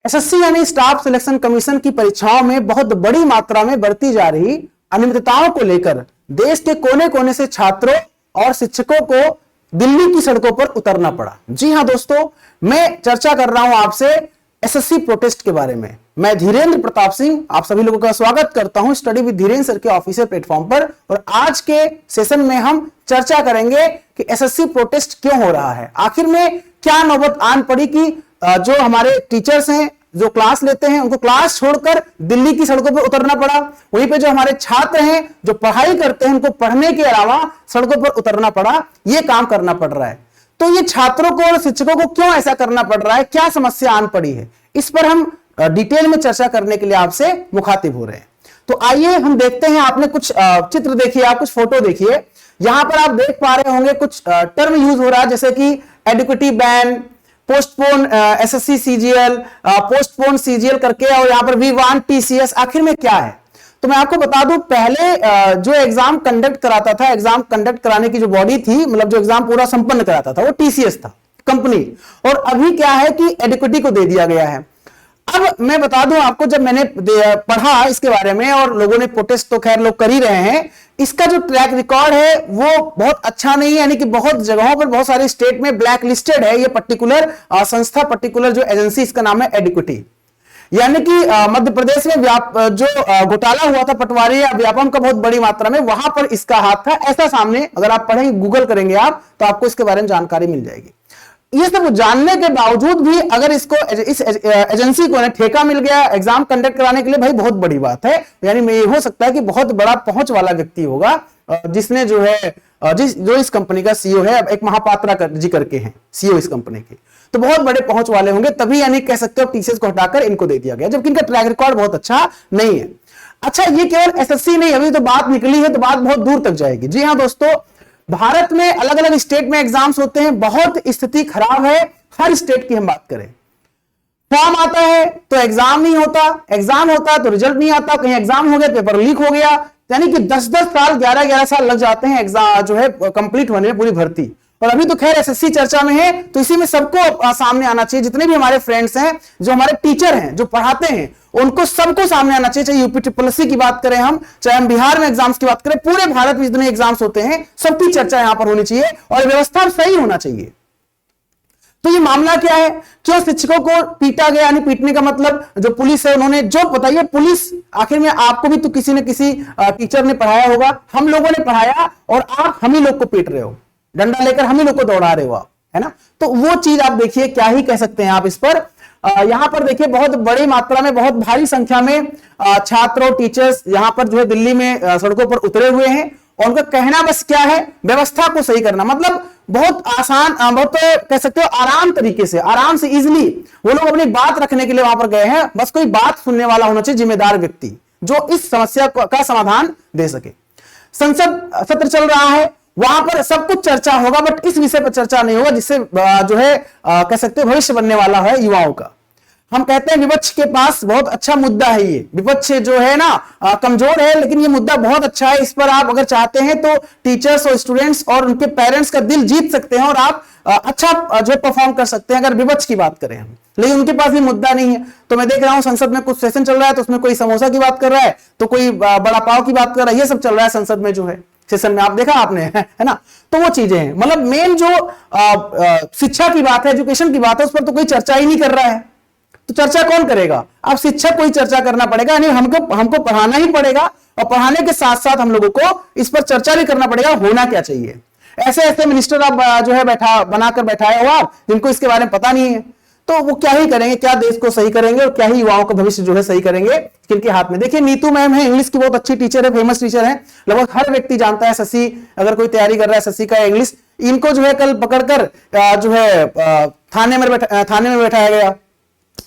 SSC यानी staff selection commission की परीक्षाओं में बहुत बड़ी मात्रा में बढ़ती जा रही अनियमितताओं को लेकर देश के कोने कोने से छात्रों और शिक्षकों को दिल्ली की सड़कों पर उतरना पड़ा। जी हां दोस्तों, मैं चर्चा कर रहा हूं आपसे एसएससी प्रोटेस्ट के बारे में। मैं धीरेन्द्र प्रताप सिंह आप सभी लोगों का स्वागत करता हूं स्टडी विद धीरेन्द्र सर के ऑफिशियल प्लेटफॉर्म पर। और आज के सेशन में हम चर्चा करेंगे कि एसएससी प्रोटेस्ट क्यों हो रहा है, आखिर में क्या नौबत आन पड़ी कि जो हमारे टीचर्स हैं जो क्लास लेते हैं उनको क्लास छोड़कर दिल्ली की सड़कों पर उतरना पड़ा। वहीं पे जो हमारे छात्र हैं जो पढ़ाई करते हैं उनको पढ़ने के अलावा सड़कों पर उतरना पड़ा, ये काम करना पड़ रहा है। तो ये छात्रों को और शिक्षकों को क्यों ऐसा करना पड़ रहा है, क्या समस्या आन पड़ी है, इस पर हम डिटेल में चर्चा करने के लिए आपसे मुखातिब हो रहे हैं। तो आइए हम देखते हैं। आपने कुछ चित्र देखिए, आप कुछ फोटो देखिए। यहां पर आप देख पा रहे होंगे कुछ टर्म यूज हो रहा है जैसे कि एडिक्विटी ban, postpone SSC CGL, postpone CGL करके, और यहां पर वी वांट टीसीएस। आखिर में क्या है तो मैं आपको बता दूं, पहले जो एग्जाम कंडक्ट कराता था, एग्जाम कंडक्ट कराने की जो बॉडी थी, मतलब जो एग्जाम पूरा संपन्न कराता था, वो टीसीएस था, कंपनी। और अभी क्या है कि एडिक्विटी को दे दिया गया है। अब मैं बता दूं आपको, जब मैंने पढ़ा इसके बारे में और लोगों ने प्रोटेस्ट तो खैर लोग कर ही रहे हैं, इसका जो ट्रैक रिकॉर्ड है वो बहुत अच्छा नहीं है। यानी कि बहुत जगहों पर, बहुत सारे स्टेट में ब्लैक लिस्टेड है ये पर्टिकुलर संस्था, पर्टिकुलर जो एजेंसी, इसका नाम है एडिक्विटी। यानी कि मध्य प्रदेश में जो घोटाला हुआ था पटवारी या व्यापम का बहुत बड़ी मात्रा में, वहां पर इसका हाथ था, ऐसा सामने अगर आप पढ़ेंगे, गूगल करेंगे आप, तो आपको इसके बारे में जानकारी मिल जाएगी। ये सब जानने के बावजूद भी अगर इसको इस एजेंसी को ठेका मिल गया एग्जाम कंडक्ट कराने के लिए, भाई बहुत बड़ी बात है। यानी ये हो सकता है कि बहुत बड़ा पहुंच वाला व्यक्ति होगा जिसने जो है जो इस कंपनी का सीईओ है, एक महापात्रा जी करके हैं सीईओ इस कंपनी के, तो बहुत बड़े पहुंच वाले होंगे, तभी यानी कह सकते हो टीसीएस को हटाकर इनको दे दिया गया, जबकि इनका ट्रैक रिकॉर्ड बहुत अच्छा नहीं है। अच्छा, ये केवल एसएससी नहीं, अभी तो बात निकली है तो बात बहुत दूर तक जाएगी। जी हाँ दोस्तों, भारत में अलग अलग स्टेट में एग्जाम्स होते हैं, बहुत स्थिति खराब है। हर स्टेट की हम बात करें, फॉर्म आता है तो एग्जाम नहीं होता, एग्जाम होता तो रिजल्ट नहीं आता, कहीं एग्जाम हो गया पेपर लीक हो गया, यानी कि 10-10 साल 11-11 साल लग जाते हैं एग्जाम जो है कंप्लीट होने में, पूरी भर्ती। और अभी तो खैर एसएससी चर्चा में है, तो इसी में सबको सामने आना चाहिए, जितने भी हमारे फ्रेंड्स हैं, जो हमारे टीचर हैं, जो पढ़ाते हैं, उनको सबको सामने आना चाहिए। चाहे यूपी ट्रिपलएससी की बात करें हम, चाहे हम बिहार में एग्जाम्स की बात करें, पूरे भारत में जितने एग्जाम्स होते हैं सबकी चर्चा यहां पर होनी चाहिए और व्यवस्था सही होना चाहिए। तो ये मामला क्या है, क्यों शिक्षकों को पीटा गया? यानी पीटने का मतलब जो पुलिस है उन्होंने जो बताइए, पुलिस आखिर में आपको भी तो किसी न किसी टीचर ने पढ़ाया होगा, हम लोगों ने पढ़ाया, और आप हम ही लोग को पीट रहे हो, डंडा लेकर हम ही लोग को दौड़ा रहे हो आप, है ना। तो वो चीज आप देखिए, क्या ही कह सकते हैं आप इस पर। यहां पर देखिए बहुत बड़ी मात्रा में, बहुत भारी संख्या में छात्र और टीचर्स यहां पर जो है दिल्ली में सड़कों पर उतरे हुए हैं, और उनका कहना बस क्या है, व्यवस्था को सही करना। मतलब बहुत आसान, बहुत कह सकते हो आराम तरीके से, आराम से इजिली वो लोग अपनी बात रखने के लिए वहां पर गए हैं। बस कोई बात सुनने वाला होना चाहिए, जिम्मेदार व्यक्ति, जो इस समस्या का समाधान दे सके। संसद सत्र चल रहा है, वहां पर सब कुछ चर्चा होगा, बट इस विषय पर चर्चा नहीं होगा, जिससे जो है कह सकते हो भविष्य बनने वाला है युवाओं का। हम कहते हैं विपक्ष के पास बहुत अच्छा मुद्दा है, ये विपक्ष जो है ना कमजोर है, लेकिन ये मुद्दा बहुत अच्छा है। इस पर आप अगर चाहते हैं तो टीचर्स और स्टूडेंट्स और उनके पेरेंट्स का दिल जीत सकते हैं, और आप अच्छा जो है परफॉर्म कर सकते हैं, अगर विपक्ष की बात करें हम। लेकिन उनके पास भी मुद्दा नहीं है। तो मैं देख रहा हूं संसद में कुछ सेशन चल रहा है, तो उसमें कोई समोसा की बात कर रहा है, तो कोई बड़ा पाव की बात कर रहा है, ये सब चल रहा है संसद में जो है सेशन में, आप देखा आपने, है ना। तो वो चीजें हैं, मतलब मेन जो शिक्षा की बात है, एजुकेशन की बात है, उस पर तो कोई चर्चा ही नहीं कर रहा है। तो चर्चा कौन करेगा? अब शिक्षक को ही चर्चा करना पड़ेगा, यानी हमको पढ़ाना ही पड़ेगा, और पढ़ाने के साथ साथ हम लोगों को इस पर चर्चा भी करना पड़ेगा, होना क्या चाहिए। ऐसे ऐसे मिनिस्टर आप जो है बनाकर बैठाए हो आप, जिनको इसके बारे में पता नहीं है, तो वो क्या ही करेंगे, क्या देश को सही करेंगे और क्या ही युवाओं का भविष्य जो है सही करेंगे, किनके हाथ में। देखिए नीतू मैम है, इंग्लिश की बहुत अच्छी टीचर है, फेमस टीचर है, लगभग हर व्यक्ति जानता है। एसएससी अगर कोई तैयारी कर रहा है एसएससी का इंग्लिश, इनको जो है कल पकड़कर जो है थाने में बैठाया गया,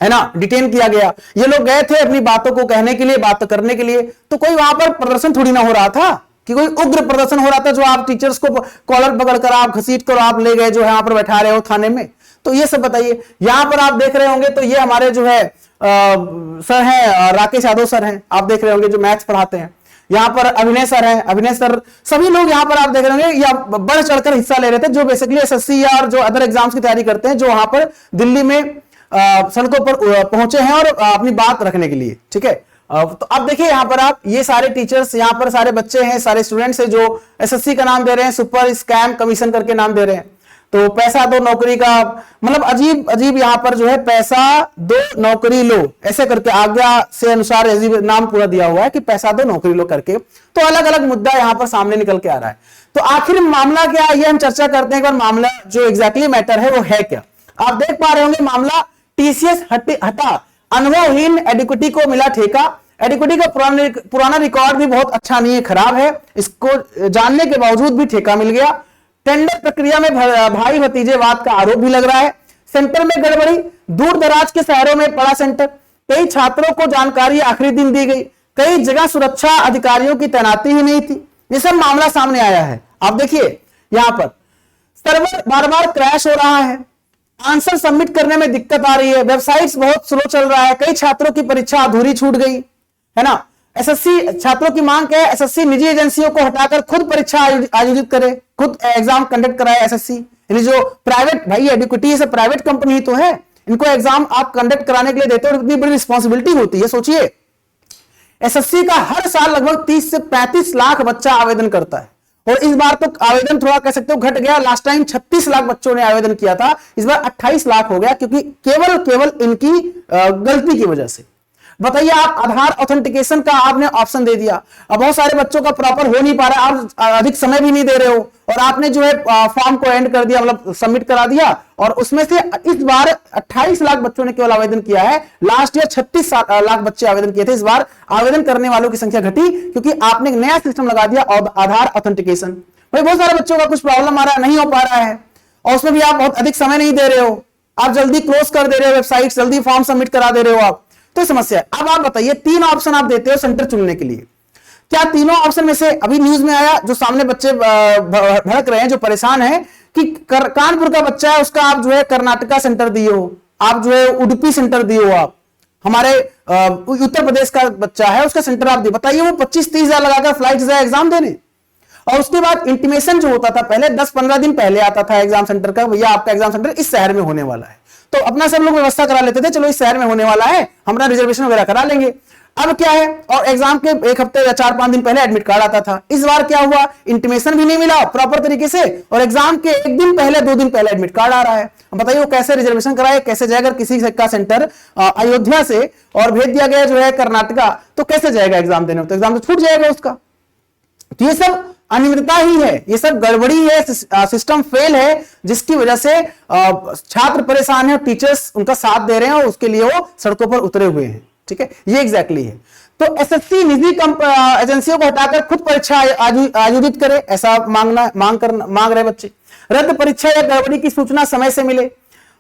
है ना, डिटेन किया गया। ये लोग गए थे अपनी बातों को कहने के लिए, बात करने के लिए, तो कोई वहां पर प्रदर्शन थोड़ी ना हो रहा था कि कोई उग्र प्रदर्शन हो रहा था, जो आप टीचर्स को कॉलर पकड़कर आप घसीट कर आप ले गए, जो है यहाँ पर बैठा रहे हो थाने में। तो ये सब बताइए। यहां पर आप देख रहे होंगे तो ये हमारे जो है सर हैं, राकेश यादव सर हैं, आप देख रहे होंगे जो मैथ्स पढ़ाते हैं। यहाँ पर अभिनय सर हैं, अभिनय सर, सभी लोग यहाँ पर आप देख रहे होंगे या बढ़ चढ़कर हिस्सा ले रहे थे, जो बेसिकली एसएससी या जो अदर एग्जाम्स की तैयारी करते हैं, जो वहां पर दिल्ली में सड़कों पर पहुंचे हैं और अपनी बात रखने के लिए। ठीक है, तो अब देखिए यहां पर आप ये सारे टीचर्स, यहां पर सारे बच्चे हैं, सारे स्टूडेंट्स हैं जो एसएससी का नाम दे रहे हैं, सुपर स्कैम कमीशन करके नाम दे रहे हैं। तो पैसा दो नौकरी का, मतलब अजीब अजीब यहां पर जो है पैसा दो नौकरी लो, ऐसे करके आज्ञा से अनुसार अजीब नाम पूरा दिया हुआ है कि पैसा दो नौकरी लो करके। तो अलग अलग मुद्दा यहां पर सामने निकल के आ रहा है। तो आखिर मामला क्या है, ये हम चर्चा करते हैं। एक बार मामला जो एग्जैक्टली मैटर है वो है क्या। आप देख पा रहे होंगे मामला टीसीएस हटा, अनुभवहीन एडिक्विटी को मिला ठेका। एडिक्विटी का पुराना रिकॉर्ड भी बहुत अच्छा नहीं है, खराब है। इसको जानने के बावजूद भी ठेका मिल गया। टेंडर प्रक्रिया में भाई भतीजेवाद का आरोप भी लग रहा है। सेंटर में गड़बड़ी, दूर दराज के शहरों में पड़ा सेंटर, कई छात्रों को जानकारी आखिरी दिन दी गई, कई जगह सुरक्षा अधिकारियों की तैनाती ही नहीं थी। ये सब मामला सामने आया है। आप देखिए यहां पर सर्वर बार बार क्रैश हो रहा है, आंसर सबमिट करने में दिक्कत आ रही है, वेबसाइट्स बहुत स्लो चल रहा है, कई छात्रों की परीक्षा अधूरी छूट गई है ना। एसएससी छात्रों की मांग क्या है, एसएससी निजी एजेंसियों को हटाकर खुद परीक्षा आयोजित करे, खुद एग्जाम कंडक्ट कराए एसएससी। यानी जो प्राइवेट, भाई एडुकेटी से प्राइवेट कंपनी तो है, इनको एग्जाम आप कंडक्ट कराने के लिए देते हो, इतनी बड़ी रिस्पॉन्सिबिलिटी होती है। सोचिए एसएससी का हर साल लगभग 30 से 35 लाख बच्चा आवेदन करता है, और इस बार तो आवेदन थोड़ा कह सकते हो घट गया। लास्ट टाइम 36 लाख बच्चों ने आवेदन किया था, इस बार 28 लाख हो गया, क्योंकि केवल इनकी गलती की वजह से। बताइए आप आधार ऑथेंटिकेशन का आपने ऑप्शन दे दिया, अब बहुत सारे बच्चों का प्रॉपर हो नहीं पा रहा, आप अधिक समय भी नहीं दे रहे हो, और आपने जो है फॉर्म को एंड कर दिया, मतलब सबमिट करा दिया, और उसमें से इस बार 28 लाख बच्चों ने केवल आवेदन किया है। लास्ट ईयर 36 लाख बच्चे आवेदन किए थे, इस बार आवेदन करने वालों की संख्या घटी, क्योंकि आपने एक नया सिस्टम लगा दिया आधार ऑथेंटिकेशन। भाई बहुत सारे बच्चों का कुछ प्रॉब्लम आ रहा है, नहीं हो पा रहा है, और उसमें भी आप बहुत अधिक समय नहीं दे रहे हो, आप जल्दी क्लोज कर दे रहे हो वेबसाइट, जल्दी फॉर्म सबमिट करा दे रहे हो आप, तो समस्या है। अब आप बताइए 3 ऑप्शन आप देते हो सेंटर चुनने के लिए, क्या तीनों ऑप्शन में से अभी न्यूज में आया, जो सामने बच्चे भड़क रहे हैं, जो परेशान है कि कानपुर का बच्चा है, उसका आप जो है कर्नाटका सेंटर दिए हो, आप जो है उडुपी सेंटर दिए हो, आप हमारे उत्तर प्रदेश का बच्चा है उसका सेंटर आप दिए। बताइए वो 25-30 हजार लगाकर फ्लाइट जाए एग्जाम देने, और उसके बाद इंटीमेशन जो होता था पहले 10-15 दिन पहले आता था एग्जाम सेंटर का, भैया आपका एग्जाम सेंटर इस शहर में होने वाला है, तो अपना सब लोग व्यवस्था करा लेते थे, चलो इस शहर में होने वाला है, हमरा रिजर्वेशन वगैरह करा लेंगे। अब क्या है, और एग्जाम के 1 हफ्ते या 4-5 दिन पहले एडमिट कार्ड आता था। इस बार क्या हुआ, इंटीमेशन भी नहीं मिला प्रॉपर तरीके से, और एग्जाम के 1 दिन पहले 2 दिन पहले एडमिट कार्ड आ रहा है। अब बताइए वो कैसे रिजर्वेशन कराए, कैसे जाएगा। किसी का सेंटर अयोध्या से और भेज दिया गया जो है कर्नाटका, तो कैसे जाएगा एग्जाम देने, तो एग्जाम तो छूट जाएगा उसका। तो ये सब अनियमितता ही है, ये सब गड़बड़ी है, सिस्टम फेल है, जिसकी वजह से छात्र परेशान है, टीचर्स उनका साथ दे रहे हैं, और उसके लिए वो सड़कों पर उतरे हुए हैं। ठीक है, ये एग्जैक्टली है। तो एसएससी निजी एजेंसियों को हटाकर खुद परीक्षा आयोजित करे, ऐसा मांग रहे बच्चे। रद्द परीक्षा या गड़बड़ी की सूचना समय से मिले।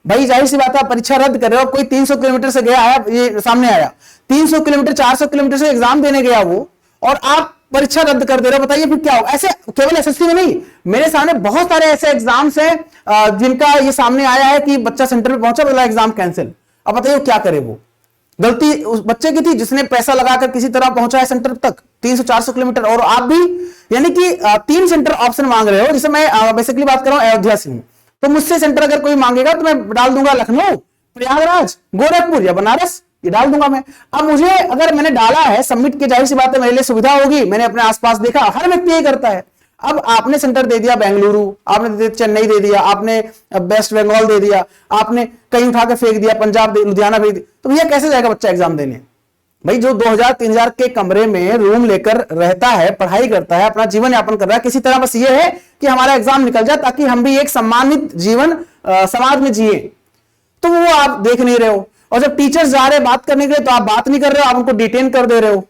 भाई जाहिर सी बात है, परीक्षा रद्द कर रहे हो, कोई 300 किलोमीटर से गया आया, ये सामने आया 300 किलोमीटर 400 किलोमीटर से एग्जाम देने गया वो, और आप परीक्षा रद्द कर दे रहे हो। बताइए फिर क्या हो। ऐसे केवल एसएससी में नहीं, मेरे सामने बहुत सारे ऐसे एग्जाम्स हैं जिनका ये सामने आया है कि बच्चा सेंटर पे पहुंचा, बोला एग्जाम कैंसिल। अब बताइए क्या करे, वो गलती उस बच्चे की थी जिसने पैसा लगाकर किसी तरह पहुंचा है सेंटर तक 300-400 किलोमीटर, और आप भी यानी कि 3 सेंटर ऑप्शन मांग रहे हो। जैसे मैं बेसिकली बात कर रहा हूं अयोध्या से हूं, तो मुझसे सेंटर अगर कोई मांगेगा तो मैं डाल दूंगा लखनऊ, प्रयागराज, गोरखपुर या बनारस, ये डाल दूंगा मैं। अब मुझे अगर मैंने डाला है सबमिट की, जाहिर सी बात है मेरे लिए सुविधा होगी, मैंने अपने आसपास देखा, हर व्यक्ति यही करता है। अब आपने सेंटर दे दिया बेंगलुरु, आपने चेन्नई दे दिया, आपने वेस्ट बंगाल दे दिया, आपने कहीं उठा के फेंक दिया, पंजाब लुधियाना भेज दिया, तो भैया कैसे जाएगा बच्चा एग्जाम देने। भाई जो 2000-3000 के कमरे में रूम लेकर रहता है, पढ़ाई करता है, अपना जीवन यापन कर रहा है, किसी तरह बस ये है कि हमारा एग्जाम निकल जाए ताकि हम भी एक सम्मानित जीवन समाज में जिए, तो वो आप देख नहीं रहे हो। और जब टीचर्स जा रहे हैं बात करने के लिए, तो आप बात नहीं कर रहे हो, आप उनको डिटेन कर दे रहे हो,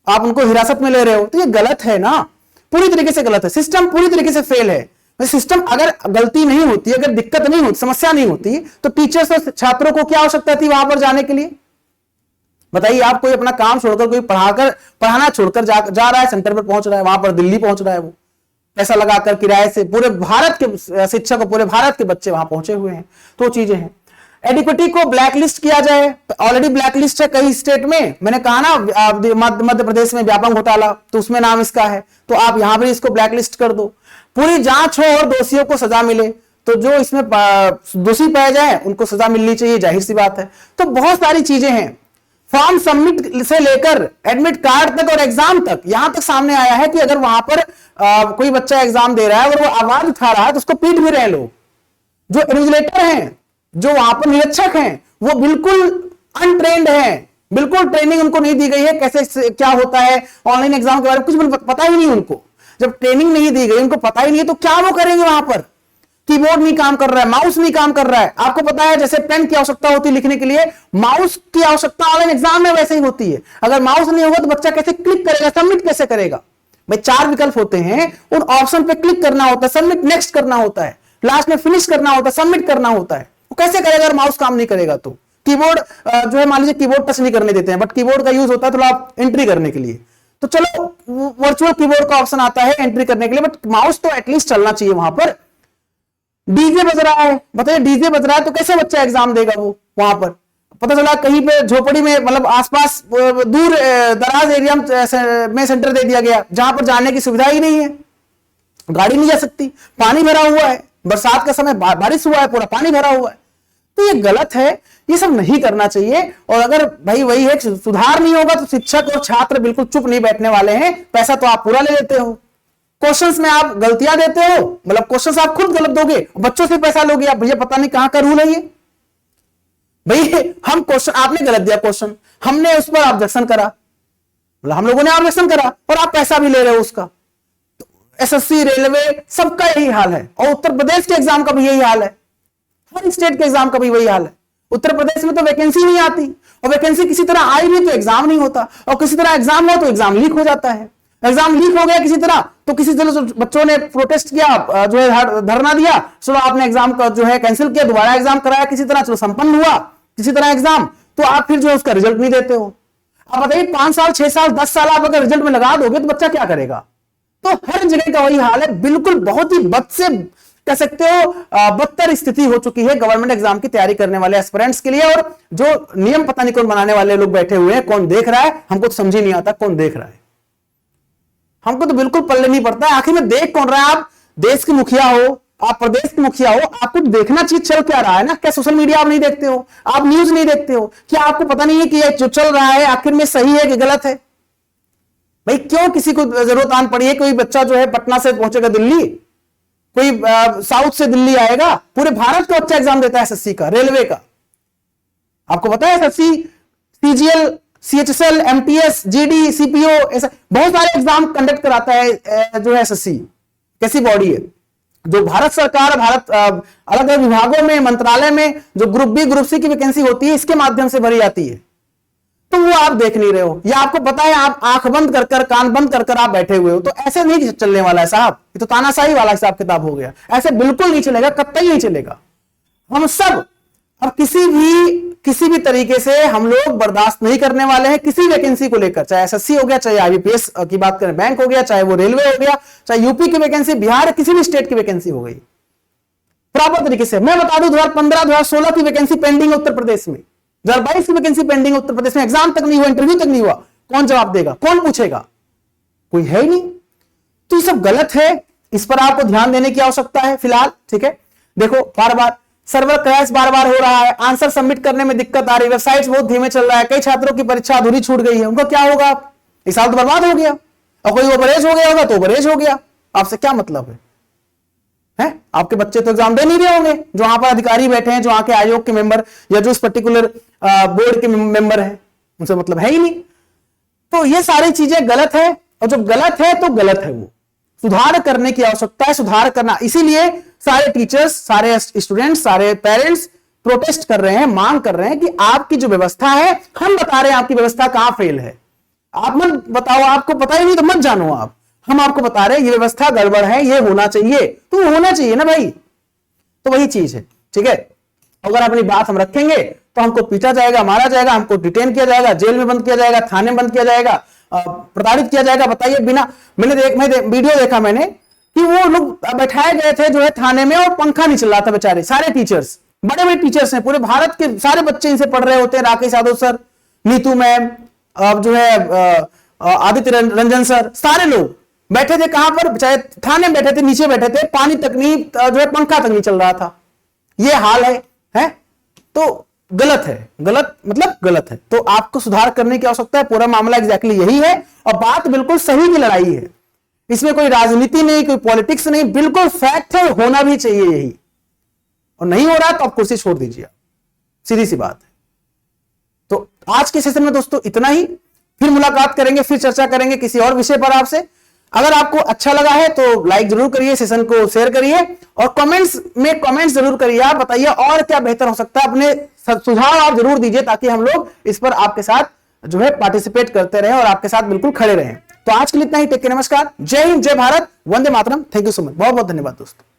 आप उनको हिरासत में ले रहे हो, तो ये गलत है ना, पूरी तरीके से गलत है। सिस्टम पूरी तरीके से फेल है। सिस्टम अगर गलती नहीं होती, अगर दिक्कत नहीं होती, समस्या नहीं होती, तो टीचर्स और छात्रों को क्या आवश्यकता थी वहां पर जाने के लिए। बताइए आप, कोई अपना काम छोड़कर, कोई पढ़ाना छोड़कर जा रहा है, सेंटर पर पहुंच रहा है, वहां पर दिल्ली पहुंच रहा है, वो पैसा लगाकर किराए से, पूरे भारत के शिक्षक और पूरे भारत के बच्चे वहां पहुंचे हुए हैं। तो चीजें हैं। एडिक्विटी को ब्लैकलिस्ट किया जाए, ऑलरेडी ब्लैकलिस्ट है कई स्टेट में, मैंने कहा ना मध्य प्रदेश में व्यापक घोटाला, तो उसमें नाम इसका है, तो आप यहां पर इसको ब्लैकलिस्ट कर दो। पूरी जांच हो और दोषियों को सजा मिले, तो जो इसमें दोषी पाए जाए उनको सजा मिलनी चाहिए, जाहिर सी बात है। तो बहुत सारी चीजें हैं, फॉर्म सबमिट से लेकर एडमिट कार्ड तक और एग्जाम तक, यहां तक सामने आया है कि अगर वहां पर कोई बच्चा एग्जाम दे रहा है, अगर वो आवाज उठा रहा है तो उसको पीट भी रहे हैं लोग। जो इन्विजिलेटर हैं, जो वहां पर निरीक्षक हैं, वो बिल्कुल अनट्रेंड हैं, बिल्कुल ट्रेनिंग उनको नहीं दी गई है, कैसे क्या होता है ऑनलाइन एग्जाम के बारे में कुछ पता ही नहीं उनको। जब ट्रेनिंग नहीं दी गई, उनको पता ही नहीं है, तो क्या वो करेंगे वहां पर? कीबोर्ड नहीं काम कर रहा है, माउस नहीं काम कर रहा है। आपको पता है जैसे पेन की आवश्यकता होती है लिखने के लिए, माउस की आवश्यकता ऑनलाइन एग्जाम में वैसे ही होती है। अगर माउस नहीं होगा तो बच्चा कैसे क्लिक करेगा, सबमिट कैसे करेगा? भाई 4 विकल्प होते हैं, उन ऑप्शन पे क्लिक करना होता है, सबमिट नेक्स्ट करना होता है, लास्ट में फिनिश करना होता है, सबमिट करना होता है। वो कैसे करेगा अगर माउस काम नहीं करेगा? तो कीबोर्ड जो है, मान लीजिए कीबोर्ड टच नहीं करने देते हैं, बट कीबोर्ड का यूज होता है थोड़ा एंट्री करने के लिए, तो चलो वर्चुअल कीबोर्ड का ऑप्शन आता है एंट्री करने के लिए, बट माउस तो एटलीस्ट चलना चाहिए वहां पर। डीजे बज रहा है, बताइए डीजे बज रहा है तो कैसे बच्चा एग्जाम देगा? वो वहां पर पता चला कहीं पे झोपड़ी में, मतलब आसपास दूर दराज एरिया में सेंटर दे दिया गया, जहां पर जाने की सुविधा ही नहीं है, गाड़ी नहीं जा सकती, पानी भरा हुआ है, बरसात का समय, बारिश हुआ है, पूरा पानी भरा हुआ है। तो ये गलत है, ये सब नहीं करना चाहिए। और अगर भाई वही है, सुधार नहीं होगा तो शिक्षक और छात्र बिल्कुल चुप नहीं बैठने वाले हैं। पैसा तो आप पूरा ले लेते हो, क्वेश्चंस में आप गलतियां देते हो, मतलब क्वेश्चंस आप खुद गलत दोगे, बच्चों से पैसा लोगे आप। भैया पता नहीं कहां का रूल है ये। भाई हम क्वेश्चन, आपने गलत दिया क्वेश्चन, हमने उस पर ऑब्जेक्शन करा, मतलब हम लोगों ने ऑब्जेक्शन करा और आप पैसा भी ले रहे हो उसका। तो एसएससी, रेलवे, सबका यही हाल है, और उत्तर प्रदेश के एग्जाम का भी यही हाल है, हर स्टेट के एग्जाम का भी वही हाल है। उत्तर प्रदेश में तो वैकेंसी नहीं आती, और वैकेंसी किसी तरह आई भी तो एग्जाम नहीं होता, और किसी तरह एग्जाम हो तो एग्जाम लीक हो जाता है। एग्जाम लीक हो गया किसी तरह, तो किसी तरह बच्चों ने प्रोटेस्ट किया, जो है धरना दिया, चलो आपने एग्जाम का जो है कैंसिल किया, दोबारा एग्जाम कराया किसी तरह, चलो संपन्न हुआ किसी तरह एग्जाम, तो आप फिर जो है उसका रिजल्ट नहीं देते हो। आप बताइए 5 साल, 6 साल, 10 साल आप अगर रिजल्ट में लगा दोगे तो बच्चा क्या करेगा? तो हर जगह का वही हाल है, बिल्कुल बहुत ही बद से कह सकते हो बदतर स्थिति हो चुकी है गवर्नमेंट एग्जाम की तैयारी करने वाले एस्पिरेंट्स के लिए। और जो नियम पता नहीं कौन बनाने वाले लोग बैठे हुए हैं, कौन देख रहा है, हमको तो समझ ही नहीं आता कौन देख रहा है, हमको तो बिल्कुल पल्ले नहीं पड़ता है। आखिर में देख कौन रहा है? आप देश के मुखिया हो, आप प्रदेश के मुखिया हो, आपको देखना चाहिए चल क्या रहा है ना। क्या सोशल मीडिया आप नहीं देखते हो, आप न्यूज नहीं देखते हो? क्या आपको पता नहीं है कि ये जो चल रहा है आखिर में सही है कि गलत है? भाई क्यों किसी को जरूरत आन पड़ी है? कोई बच्चा जो है पटना से पहुंचेगा दिल्ली, कोई साउथ से दिल्ली आएगा, पूरे भारत का बच्चा एग्जाम देता है एसएससी का, रेलवे का। आपको पता है SSC, CGL, CHSL, MTS, GD, CPO, ऐसा बहुत सारे एग्जाम कंडक्ट कराता है जो है एसएससी। कैसी बॉडी है जो भारत सरकार, भारत अलग अलग विभागों में, मंत्रालय में जो ग्रुप बी, ग्रुप सी की वैकेंसी होती है, इसके माध्यम से भरी जाती है। तो वो आप देख नहीं रहे हो, या आपको पता है आप आंख बंद कर कर, कान बंद कर कर आप बैठे हुए हो। तो ऐसे नहीं चलने वाला है साहब, ये तो तानाशाही वाला हिसाब किताब हो गया। ऐसे बिल्कुल नहीं चलेगा, कतई नहीं चलेगा। हम सब अब किसी भी तरीके से हम लोग बर्दाश्त नहीं करने वाले हैं किसी वैकेंसी को लेकर, चाहे एसएससी हो गया, चाहे आईबीपीएस की बात करें बैंक हो गया, चाहे वो रेलवे हो गया, चाहे यूपी की वैकेंसी, बिहार, किसी भी स्टेट की वैकेंसी हो गई। प्रॉपर तरीके से मैं बता दूं 2015, 2016 की वैकेंसी पेंडिंग है उत्तर प्रदेश में, 2022 की वैकेंसी पेंडिंग उत्तर प्रदेश में, एग्जाम तक नहीं हुआ, इंटरव्यू तक नहीं हुआ। कौन जवाब देगा, कौन पूछेगा? कोई है ही नहीं। तो ये सब गलत है, इस पर आपको ध्यान देने की आवश्यकता है फिलहाल। ठीक है, देखो बार बार सर्वर क्रैश बार बार हो रहा है, आंसर सबमिट करने में दिक्कत आ रही है, वेबसाइट्स बहुत धीमे चल रहा है, कई छात्रों की परीक्षा अधूरी छूट गई है, उनका क्या होगा? इस साल तो बर्बाद हो गया। और कोई ओवरेज हो गया होगा तो ओवरेज हो गया, आपसे क्या मतलब है? आपके बच्चे तो एग्जाम दे नहीं रहे होंगे, जो वहां पर अधिकारी बैठे हैं, जो वहां के आयोग के मेंबर या जो इस पर्टिकुलर बोर्ड के मेंबर हैं, उनसे मतलब है ही नहीं। तो ये सारी चीजें गलत है, और जब गलत है तो गलत है, वो सुधार करने की आवश्यकता है, सुधार करना। इसीलिए सारे टीचर्स, सारे स्टूडेंट्स, सारे पेरेंट्स प्रोटेस्ट कर रहे हैं, मांग कर रहे हैं कि आपकी जो व्यवस्था है, हम बता रहे हैं आपकी व्यवस्था कहां फेल है। आप मत बताओ, आपको पता ही नहीं तो मत जानो आप, हम आपको बता रहे हैं ये व्यवस्था गड़बड़ है, ये होना चाहिए, तो होना चाहिए ना भाई। तो वही चीज है। ठीक है, अगर अपनी बात हम रखेंगे तो हमको पीटा जाएगा, मारा जाएगा, हमको डिटेन किया जाएगा, जेल में बंद किया जाएगा, थाने में बंद किया जाएगा, प्रताड़ित किया जाएगा। बताइए, बिना मैं वीडियो देखा मैंने कि वो लोग बैठाए गए थे जो है थाने में, और पंखा नहीं चल रहा था बेचारे। सारे टीचर्स, बड़े बड़े टीचर्स हैं, पूरे भारत के सारे बच्चे इनसे पढ़ रहे होते हैं, राकेश यादव सर, नीतू मैम, जो है आदित्य रंजन सर, सारे लोग बैठे थे कहां पर, चाहे थाने में बैठे थे, नीचे बैठे थे, पानी तक नहीं, जो है पंखा तक नहीं चल रहा था। ये हाल है? तो गलत है, गलत मतलब गलत है। तो आपको सुधार करने की आवश्यकता है। पूरा मामला एग्जैक्टली यही है और बात बिल्कुल सही की लड़ाई है, इसमें कोई राजनीति नहीं, कोई पॉलिटिक्स नहीं, बिल्कुल फैक्ट है, होना भी चाहिए यही। और नहीं हो रहा तो आप कुर्सी छोड़ दीजिए, सीधी सी बात है। तो आज के सेशन में दोस्तों इतना ही, फिर मुलाकात करेंगे, फिर चर्चा करेंगे किसी और विषय पर आपसे। अगर आपको अच्छा लगा है तो लाइक जरूर करिए, सेशन को शेयर करिए और कमेंट्स में कमेंट्स जरूर करिए। आप बताइए और क्या बेहतर हो सकता है, अपने सुझाव आप जरूर दीजिए ताकि हम लोग इस पर आपके साथ जो है पार्टिसिपेट करते रहें और आपके साथ बिल्कुल खड़े रहें। तो आज के लिए इतना ही। टेक केयर, नमस्कार, जय हिंद, जय Bharat, Vande Mataram. Thank you so much, बहुत बहुत धन्यवाद दोस्तों।